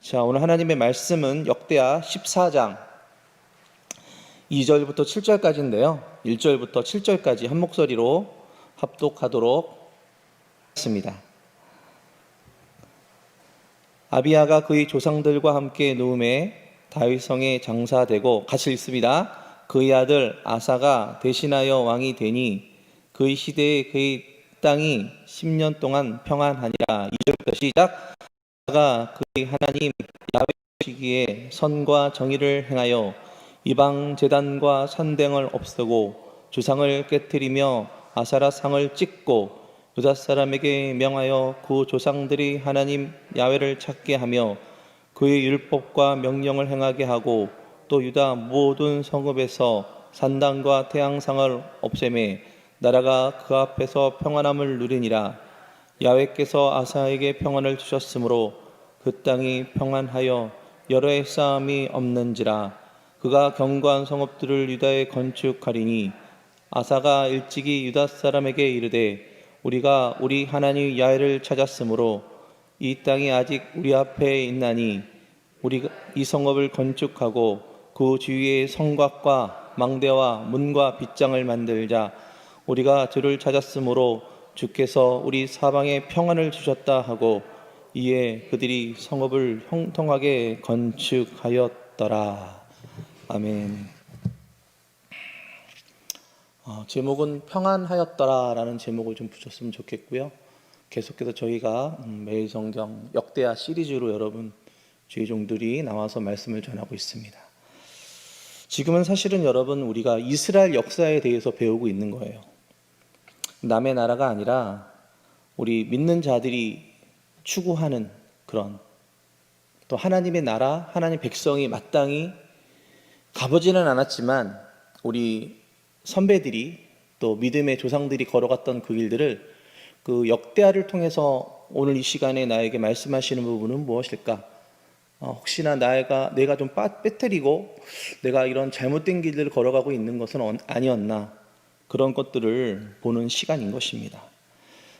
자, 오늘 하나님의 말씀은 역대하 14장 2절부터 7절까지인데요. 1절부터 7절까지 한 목소리로 합독하도록 하겠습니다. 아비야가 그의 조상들과 함께 누움에 다윗성에 장사되고, 같이 읽습니다. 그의 아들 아사가 대신하여 왕이 되니 그의 시대에 그의 땅이 10년 동안 평안하니라. 2절부터 시작. 아사가 그의 하나님 야훼 시기에 선과 정의를 행하여 이방 제단과 산댕을 없애고 주상을 깨뜨리며 아사라 상을 찍고 유다 사람에게 명하여 그 조상들이 하나님 야훼를 찾게 하며 그의 율법과 명령을 행하게 하고, 또 유다 모든 성읍에서 산당과 태양상을 없애매 나라가 그 앞에서 평안함을 누리니라. 야훼께서 아사에게 평안을 주셨으므로 그 땅이 평안하여 여러 해 싸움이 없는지라. 그가 견고한 성읍들을 유다에 건축하리니 아사가 일찍이 유다 사람에게 이르되 우리가 우리 하나님 야훼를 찾았으므로 이 땅이 아직 우리 앞에 있나니 우리가 이 성읍을 건축하고 그 주위에 성곽과 망대와 문과 빗장을 만들자. 우리가 주를 찾았으므로 주께서 우리 사방에 평안을 주셨다 하고, 이에 그들이 성읍을 형통하게 건축하였더라. 아멘. 제목은 평안하였더라라는 제목을 좀 붙였으면 좋겠고요. 계속해서 저희가 매일 성경 역대하 시리즈로 여러분 주의 종들이 나와서 말씀을 전하고 있습니다. 지금은 사실은 여러분 우리가 이스라엘 역사에 대해서 배우고 있는 거예요. 남의 나라가 아니라 우리 믿는 자들이 추구하는 그런, 또 하나님의 나라, 하나님 백성이 마땅히 가보지는 않았지만 우리 선배들이 또 믿음의 조상들이 걸어갔던 그 길들을 그 역대하를 통해서 오늘 이 시간에 나에게 말씀하시는 부분은 무엇일까? 혹시나 내가 좀 빠뜨리고 내가 이런 잘못된 길들을 걸어가고 있는 것은 아니었나, 그런 것들을 보는 시간인 것입니다.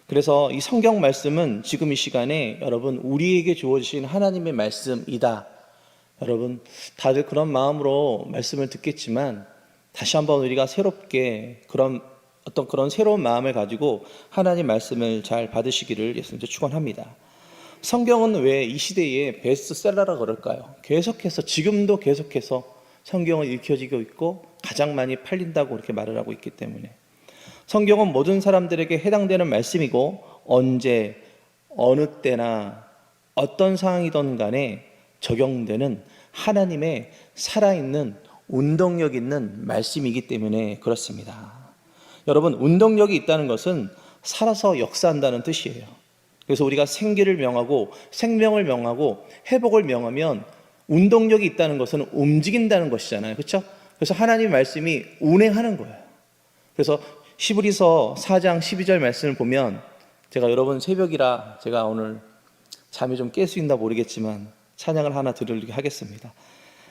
그래서 이 성경 말씀은 지금 이 시간에 여러분 우리에게 주어지신 하나님의 말씀이다. 여러분 다들 그런 마음으로 말씀을 듣겠지만 다시 한번 우리가 새롭게 그런 새로운 마음을 가지고 하나님 말씀을 잘 받으시기를 예수님께 축원합니다. 성경은 왜 이 시대에 베스트셀러라 그럴까요? 지금도 계속해서 성경은 읽혀지고 있고 가장 많이 팔린다고 그렇게 말을 하고 있기 때문에, 성경은 모든 사람들에게 해당되는 말씀이고 언제 어느 때나 어떤 상황이든 간에 적용되는 하나님의 살아있는 운동력 있는 말씀이기 때문에 그렇습니다. 여러분, 운동력이 있다는 것은 살아서 역사한다는 뜻이에요. 그래서 우리가 생기를 명하고 생명을 명하고 회복을 명하면 운동력이 있다는 것은 움직인다는 것이잖아요. 그렇죠? 그래서 하나님의 말씀이 운행하는 거예요. 그래서 히브리서 4장 12절 말씀을 보면, 제가 여러분 새벽이라 제가 오늘 잠이 좀 깰 수 있나 모르겠지만 찬양을 하나 드리게 하겠습니다.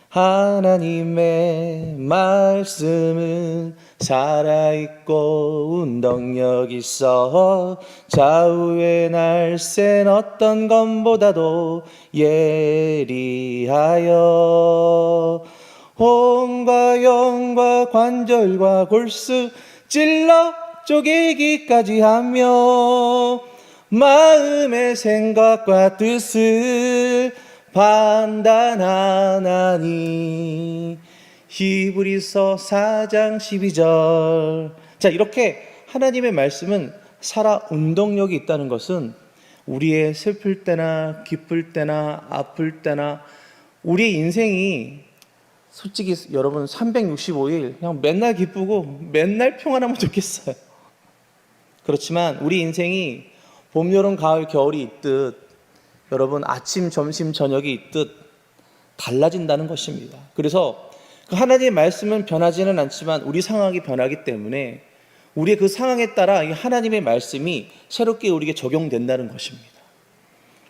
하나님의 말씀은 살아있고 운동력 있어 좌우의 날쌘 어떤 것보다도 예리하여 혼과 영과 관절과 골수 찔러 쪼개기까지 하며 마음의 생각과 뜻을 판단하나니. 히브리서 4장 12절. 자, 이렇게 하나님의 말씀은 살아 운동력이 있다는 것은 우리의 슬플 때나 기쁠 때나 아플 때나 우리의 인생이 솔직히 여러분 365일 그냥 맨날 기쁘고 맨날 평안하면 좋겠어요. 그렇지만 우리 인생이 봄, 여름, 가을, 겨울이 있듯 여러분 아침, 점심, 저녁이 있듯 달라진다는 것입니다. 그래서 그 하나님의 말씀은 변하지는 않지만 우리 상황이 변하기 때문에 우리의 그 상황에 따라 하나님의 말씀이 새롭게 우리에게 적용된다는 것입니다.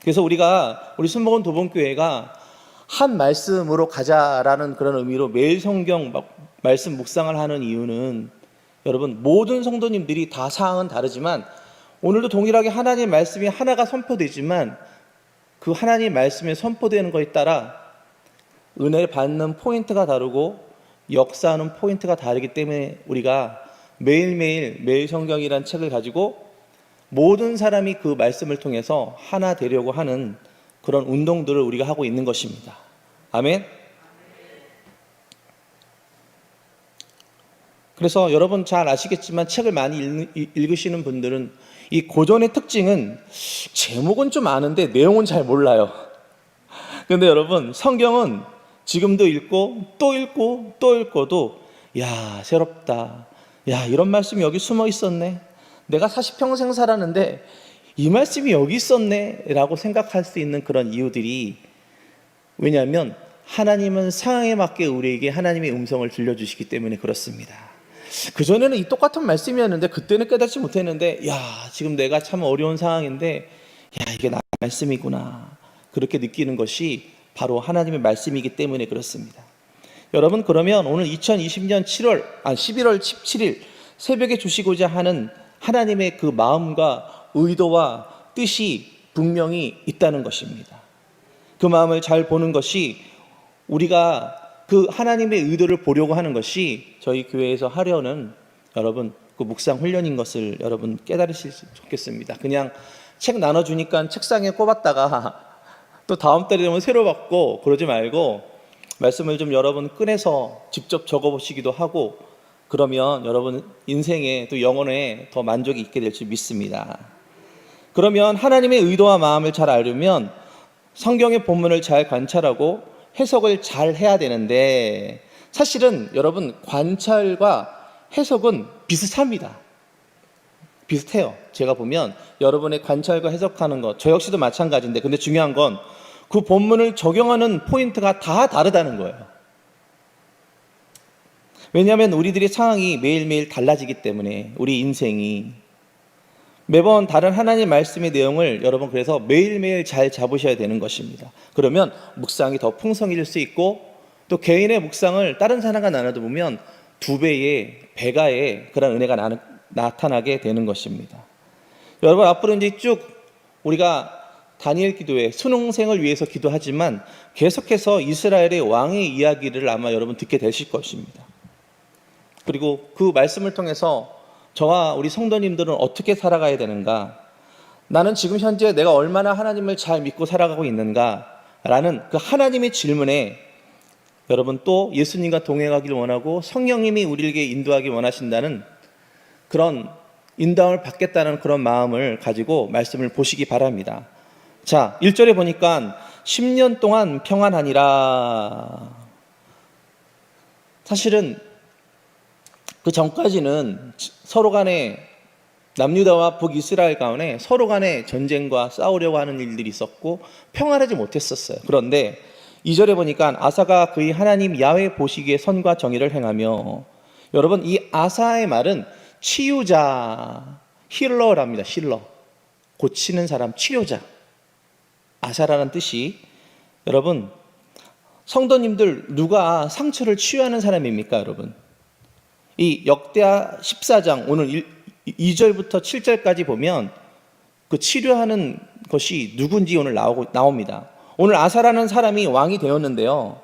그래서 우리 순복음 도봉교회가 한 말씀으로 가자라는 그런 의미로 매일 성경 말씀 묵상을 하는 이유는, 여러분 모든 성도님들이 다 상황은 다르지만 오늘도 동일하게 하나님의 말씀이 하나가 선포되지만 그 하나님 말씀에 선포되는 것에 따라 은혜를 받는 포인트가 다르고 역사하는 포인트가 다르기 때문에 우리가 매일매일 매일성경이라는 책을 가지고 모든 사람이 그 말씀을 통해서 하나 되려고 하는 그런 운동들을 우리가 하고 있는 것입니다. 아멘. 그래서 여러분 잘 아시겠지만 책을 많이 읽으시는 분들은 이 고전의 특징은 제목은 좀 아는데 내용은 잘 몰라요. 근데 여러분 성경은 지금도 읽고 또 읽고 또 읽고도 야 새롭다, 야 이런 말씀이 여기 숨어 있었네, 내가 40평생 살았는데 이 말씀이 여기 있었네 라고 생각할 수 있는 그런 이유들이, 왜냐하면 하나님은 상황에 맞게 우리에게 하나님의 음성을 들려주시기 때문에 그렇습니다. 그전에는 이 똑같은 말씀이었는데 그때는 깨닫지 못했는데 야 지금 내가 참 어려운 상황인데 야 이게 나의 말씀이구나, 그렇게 느끼는 것이 바로 하나님의 말씀이기 때문에 그렇습니다. 여러분 그러면 오늘 2020년 11월 17일 새벽에 주시고자 하는 하나님의 그 마음과 의도와 뜻이 분명히 있다는 것입니다. 그 마음을 잘 보는 것이, 우리가 그 하나님의 의도를 보려고 하는 것이 저희 교회에서 하려는 여러분 그 묵상 훈련인 것을 여러분 깨달으시면 좋겠습니다. 그냥 책 나눠주니까 책상에 꼽았다가 또 다음 달에 되면 새로 받고 그러지 말고 말씀을 좀 여러분 꺼내서 직접 적어보시기도 하고, 그러면 여러분 인생에 또 영혼에 더 만족이 있게 될 줄 믿습니다. 그러면 하나님의 의도와 마음을 잘 알려면 성경의 본문을 잘 관찰하고 해석을 잘 해야 되는데, 사실은 여러분 관찰과 해석은 비슷합니다. 비슷해요. 제가 보면 여러분의 관찰과 해석하는 것, 저 역시도 마찬가지인데, 근데 중요한 건 그 본문을 적용하는 포인트가 다 다르다는 거예요. 왜냐하면 우리들의 상황이 매일매일 달라지기 때문에, 우리 인생이 매번 다른 하나님 말씀의 내용을 여러분 그래서 매일매일 잘 잡으셔야 되는 것입니다. 그러면 묵상이 더 풍성해질 수 있고, 또 개인의 묵상을 다른 사람과 나눠도 보면 2배의 배가의 그런 은혜가 나타나게 되는 것입니다. 여러분 앞으로 이제 쭉 우리가 다니엘 기도회 수능생을 위해서 기도하지만 계속해서 이스라엘의 왕의 이야기를 아마 여러분 듣게 되실 것입니다. 그리고 그 말씀을 통해서 저와 우리 성도님들은 어떻게 살아가야 되는가, 나는 지금 현재 내가 얼마나 하나님을 잘 믿고 살아가고 있는가 라는 그 하나님의 질문에 여러분 또 예수님과 동행하기를 원하고 성령님이 우리에게 인도하기 원하신다는 그런 인도함을 받겠다는 그런 마음을 가지고 말씀을 보시기 바랍니다. 자, 1절에 보니까 10년 동안 평안하니라. 사실은 그 전까지는 서로 간에 남유다와 북이스라엘 가운데 서로 간에 전쟁과 싸우려고 하는 일들이 있었고 평안하지 못했었어요. 그런데 2절에 보니까 아사가 그의 하나님 야훼 보시기에 선과 정의를 행하며, 여러분 이 아사의 말은 치유자, 힐러랍니다. 힐러, 고치는 사람, 치료자. 아사라는 뜻이, 여러분 성도님들 누가 상처를 치유하는 사람입니까? 여러분 이 역대하 14장 오늘 2절부터 7절까지 보면 그 치료하는 것이 누군지 오늘 나옵니다. 오늘 아사라는 사람이 왕이 되었는데요,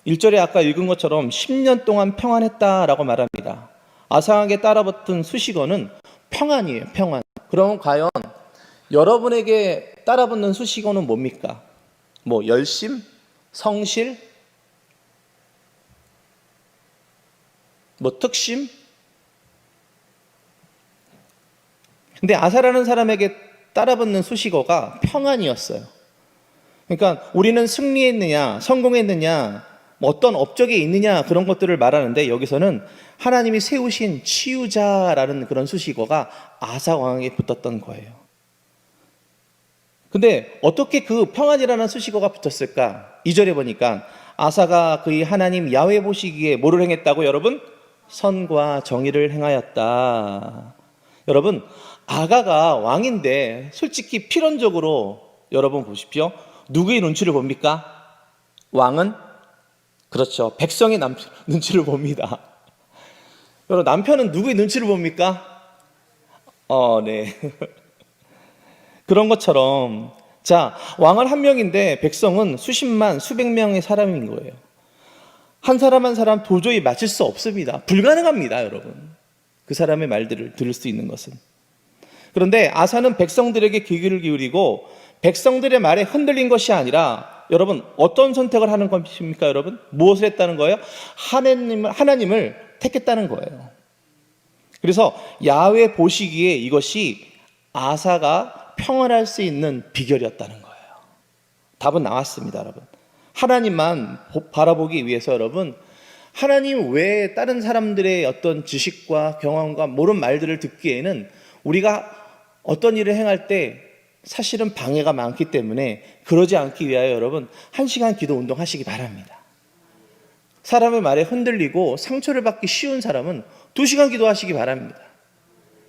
1절에 아까 읽은 것처럼 10년 동안 평안했다라고 말합니다. 아사에게 따라붙은 수식어는 평안이에요. 평안. 그럼 과연 여러분에게 따라붙는 수식어는 뭡니까? 뭐 열심? 성실? 뭐 특심? 근데 아사라는 사람에게 따라붙는 수식어가 평안이었어요. 그러니까 우리는 승리했느냐, 성공했느냐, 뭐 어떤 업적에 있느냐 그런 것들을 말하는데, 여기서는 하나님이 세우신 치유자라는 그런 수식어가 아사 왕에게 붙었던 거예요. 근데 어떻게 그 평안이라는 수식어가 붙었을까? 2절에 보니까 아사가 그의 하나님 야훼 보시기에 뭐를 행했다고 여러분? 선과 정의를 행하였다. 여러분 아가가 왕인데 솔직히 필연적으로 여러분 보십시오. 누구의 눈치를 봅니까? 왕은? 그렇죠. 백성의 눈치를 봅니다. 여러분 남편은 누구의 눈치를 봅니까? 네. 그런 것처럼 자, 왕은 한 명인데 백성은 수십만, 수백 명의 사람인 거예요. 한 사람 한 사람 도저히 맞출 수 없습니다. 불가능합니다, 여러분. 그 사람의 말들을 들을 수 있는 것은. 그런데 아사는 백성들에게 귀를 기울이고 백성들의 말에 흔들린 것이 아니라 여러분 어떤 선택을 하는 것입니까, 여러분? 무엇을 했다는 거예요? 하나님을 택했다는 거예요. 그래서 야훼 보시기에 이것이 아사가 평안할 수 있는 비결이었다는 거예요. 답은 나왔습니다, 여러분. 하나님만 바라보기 위해서 여러분, 하나님 외에 다른 사람들의 어떤 지식과 경험과 모든 말들을 듣기에는 우리가 어떤 일을 행할 때 사실은 방해가 많기 때문에 그러지 않기 위하여 여러분 1시간 기도 운동 하시기 바랍니다. 사람의 말에 흔들리고 상처를 받기 쉬운 사람은 2시간 기도하시기 바랍니다.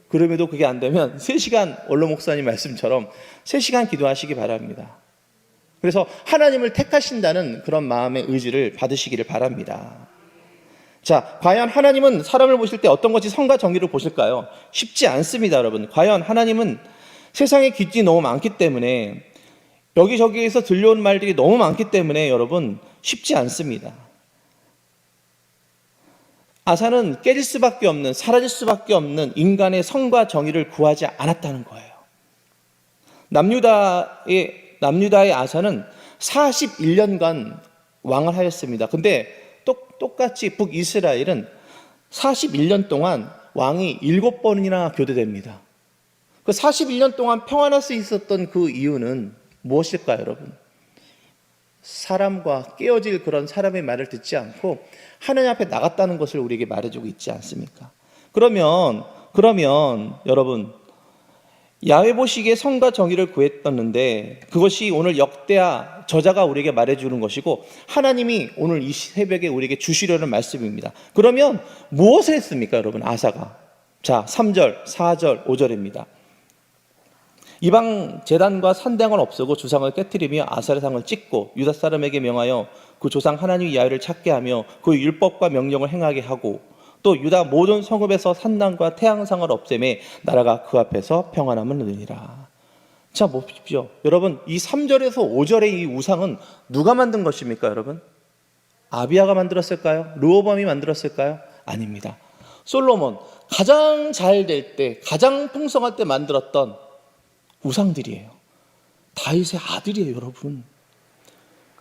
그럼에도 그게 안 되면 3시간 원로 목사님 말씀처럼 3시간 기도하시기 바랍니다. 그래서 하나님을 택하신다는 그런 마음의 의지를 받으시기를 바랍니다. 자, 과연 하나님은 사람을 보실 때 어떤 것이 선과 정의를 보실까요? 쉽지 않습니다, 여러분. 과연 하나님은 세상에 기준이 너무 많기 때문에 여기저기에서 들려온 말들이 너무 많기 때문에 여러분 쉽지 않습니다. 아사는 깨질 수밖에 없는, 사라질 수밖에 없는 인간의 선과 정의를 구하지 않았다는 거예요. 남유다의 아사는 41년간 왕을 하였습니다. 근데 똑같이 북이스라엘은 41년 동안 왕이 7번이나 교대됩니다. 그 41년 동안 평안할 수 있었던 그 이유는 무엇일까요, 여러분? 사람과 깨어질 그런 사람의 말을 듣지 않고 하나님 앞에 나갔다는 것을 우리에게 말해주고 있지 않습니까? 그러면 여러분 야훼 보시기에 선과 정의를 구했었는데 그것이 오늘 역대하 저자가 우리에게 말해주는 것이고 하나님이 오늘 이 새벽에 우리에게 주시려는 말씀입니다. 그러면 무엇을 했습니까, 여러분? 아사가. 자, 3절, 4절, 5절입니다. 이방 제단과 산당을 없애고 주상을 깨뜨리며 아사의 상을 찢고 유다 사람에게 명하여 그 조상 하나님 야훼를 찾게 하며 그 율법과 명령을 행하게 하고 또 유다 모든 성읍에서 산당과 태양상을 없애매 나라가 그 앞에서 평안함을 누리니라. 자, 보십시오. 여러분, 이 3절에서 5절의 이 우상은 누가 만든 것입니까, 여러분? 아비야가 만들었을까요? 르호보암이 만들었을까요? 아닙니다. 솔로몬, 가장 잘 될 때, 가장 풍성할 때 만들었던 우상들이에요. 다윗의 아들이에요, 여러분.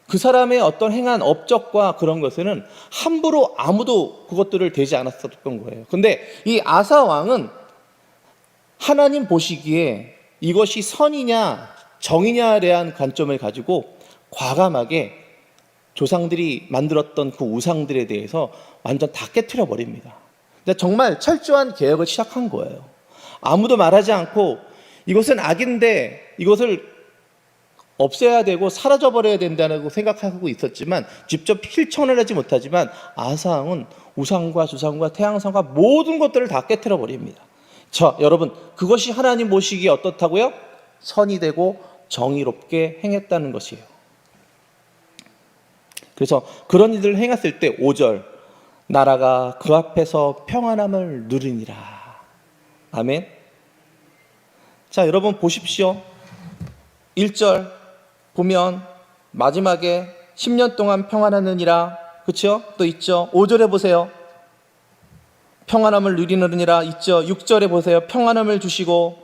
그 사람의 어떤 행한 업적과 그런 것에는 함부로 아무도 그것들을 대지 않았었던 거예요. 근데 이 아사 왕은 하나님 보시기에 이것이 선이냐 정이냐에 대한 관점을 가지고 과감하게 조상들이 만들었던 그 우상들에 대해서 완전 다 깨트려 버립니다. 정말 철저한 개혁을 시작한 거예요. 아무도 말하지 않고 이것은 악인데 이것을 없애야 되고 사라져버려야 된다고 생각하고 있었지만 직접 실천을 하지 못하지만 아사 왕은 우상과 주상과 태양상과 모든 것들을 다 깨트려 버립니다. 자, 여러분, 그것이 하나님 보시기에 어떻다고요? 선이 되고 정의롭게 행했다는 것이에요. 그래서 그런 일을 행했을 때 5절, 나라가 그 앞에서 평안함을 누리니라. 아멘. 자, 여러분 보십시오. 1절 보면 마지막에 10년 동안 평안하느니라, 그렇죠? 또 있죠. 5절에 보세요. 평안함을 누리느니라 있죠. 6절에 보세요. 평안함을 주시고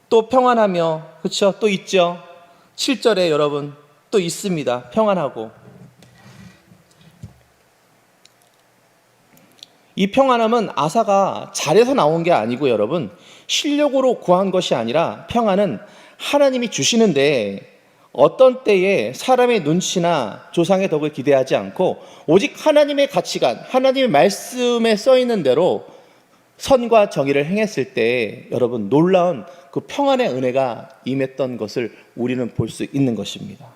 또 평안하며, 그렇죠? 또 있죠. 7절에 여러분 또 있습니다. 평안하고. 이 평안함은 아사가 잘해서 나온 게 아니고 여러분 실력으로 구한 것이 아니라 평안은 하나님이 주시는데 어떤 때에 사람의 눈치나 조상의 덕을 기대하지 않고 오직 하나님의 가치관, 하나님의 말씀에 써 있는 대로 선과 정의를 행했을 때 여러분 놀라운 그 평안의 은혜가 임했던 것을 우리는 볼 수 있는 것입니다.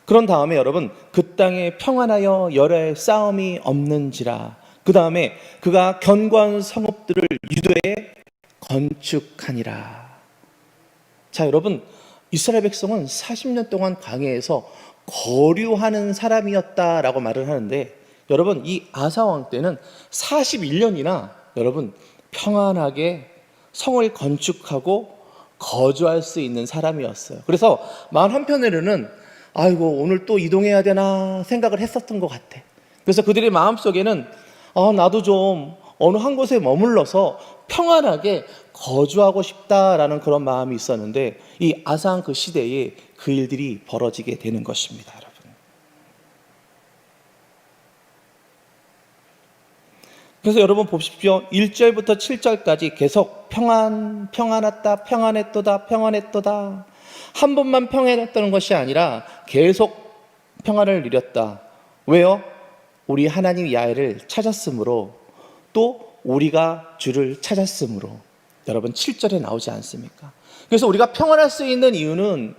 그런 다음에 여러분 그 땅에 평안하여 열의 싸움이 없는지라. 그 다음에 그가 견고한 성읍들을 유도에 건축하니라. 자, 여러분 이스라엘 백성은 40년 동안 광야에서 거류하는 사람이었다라고 말을 하는데 여러분 이 아사 왕 때는 41년이나 여러분 평안하게 성을 건축하고 거주할 수 있는 사람이었어요. 그래서 마음 한편으로는 아이고 오늘 또 이동해야 되나 생각을 했었던 것 같아. 그래서 그들의 마음속에는 나도 좀 어느 한 곳에 머물러서 평안하게 거주하고 싶다라는 그런 마음이 있었는데 이 아상 그 시대에 그 일들이 벌어지게 되는 것입니다, 여러분. 그래서 여러분 보십시오. 1절부터 7절까지 계속 평안했다, 평안했도다, 평안했도다. 한 번만 평안했다는 것이 아니라 계속 평안을 누렸다. 왜요? 우리 하나님 야훼를 찾았으므로, 또 우리가 주를 찾았으므로. 여러분 7절에 나오지 않습니까? 그래서 우리가 평안할 수 있는 이유는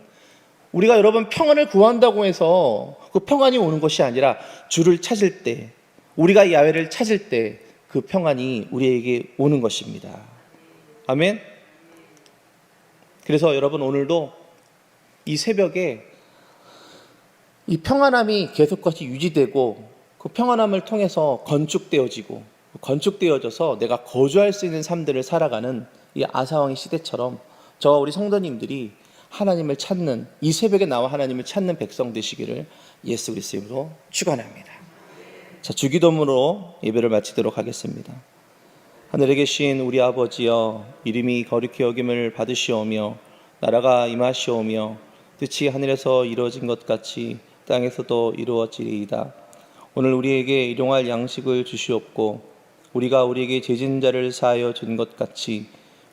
우리가 여러분 평안을 구한다고 해서 그 평안이 오는 것이 아니라 주를 찾을 때, 우리가 야훼를 찾을 때 그 평안이 우리에게 오는 것입니다. 아멘. 그래서 여러분 오늘도 이 새벽에 이 평안함이 계속같이 유지되고 그 평안함을 통해서 건축되어져서 내가 거주할 수 있는 삶들을 살아가는 이 아사왕의 시대처럼 저와 우리 성도님들이 하나님을 찾는, 이 새벽에 나와 하나님을 찾는 백성 되시기를 예수 그리스도 이름으로 축원합니다. 자, 주기도문으로 예배를 마치도록 하겠습니다. 하늘에 계신 우리 아버지여, 이름이 거룩히 여김을 받으시오며 나라가 임하시오며 뜻이 하늘에서 이루어진 것 같이 땅에서도 이루어지리이다. 오늘 우리에게 일용할 양식을 주시옵고 우리가 우리에게 죄진 자를 사하여 준 것 같이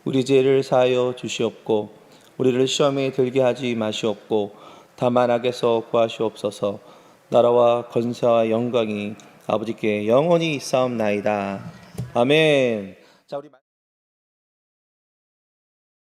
우리 죄를 사하여 주시옵고 우리를 시험에 들게 하지 마시옵고 다만 악에서 구하시옵소서. 나라와 권세와 영광이 아버지께 영원히 있사옵나이다. 아멘. 자, 우리